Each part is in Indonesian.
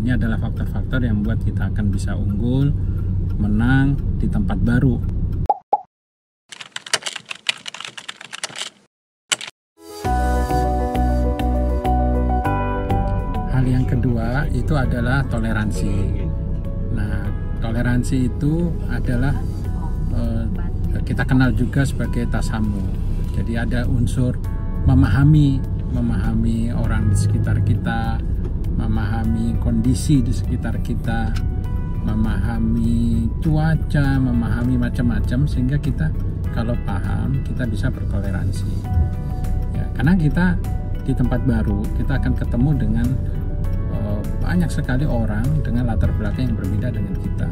ini adalah faktor-faktor yang membuat kita akan bisa unggul, menang di tempat baru. Hal yang kedua itu adalah toleransi. Nah, toleransi itu adalah kita kenal juga sebagai tasamu. Jadi ada unsur memahami orang di sekitar kita, memahami kondisi di sekitar kita, memahami cuaca, memahami macam-macam, sehingga kita kalau paham kita bisa bertoleransi. Ya, karena kita di tempat baru kita akan ketemu dengan banyak sekali orang dengan latar belakang yang berbeda dengan kita,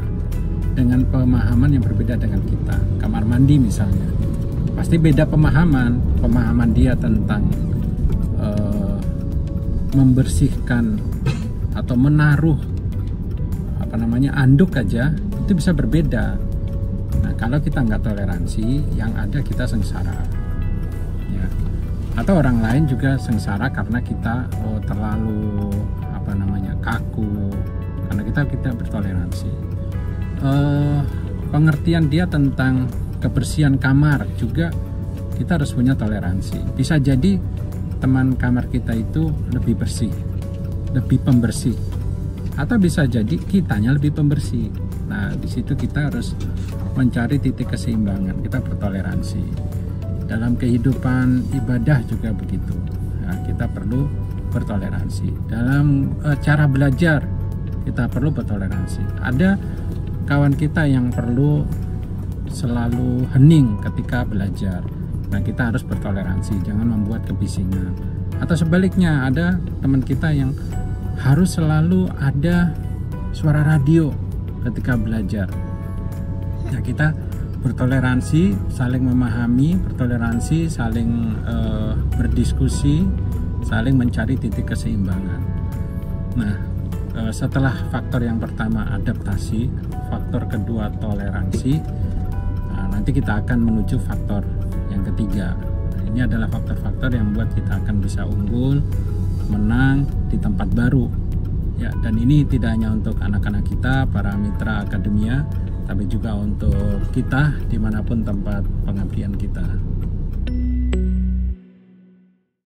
dengan pemahaman yang berbeda dengan kita. Kamar mandi misalnya, pasti beda pemahaman dia tentang membersihkan atau menaruh anduk aja itu bisa berbeda. Nah, kalau kita nggak toleransi, yang ada kita sengsara, ya. Atau orang lain juga sengsara karena kita terlalu kaku, karena kita bertoleransi. Pengertian dia tentang kebersihan kamar juga kita harus punya toleransi. Bisa jadi teman kamar kita itu lebih bersih, lebih pembersih, atau bisa jadi kitanya lebih pembersih. Nah, di situ kita harus mencari titik keseimbangan. Kita bertoleransi. Dalam kehidupan ibadah juga begitu. Nah, kita perlu bertoleransi. Dalam cara belajar kita perlu bertoleransi. Ada kawan kita yang perlu selalu hening ketika belajar. Nah, kita harus bertoleransi, jangan membuat kebisingan. Atau sebaliknya, ada teman kita yang harus selalu ada suara radio ketika belajar. Ya, kita bertoleransi, saling memahami, bertoleransi, saling berdiskusi, saling mencari titik keseimbangan. Nah, setelah faktor yang pertama adaptasi, faktor kedua toleransi, nanti kita akan menuju faktor yang ketiga. Ini adalah faktor-faktor yang membuat kita akan bisa unggul, menang di tempat baru. Ya, dan ini tidak hanya untuk anak-anak kita, para mitra akademia, tapi juga untuk kita dimanapun tempat pengabdian kita.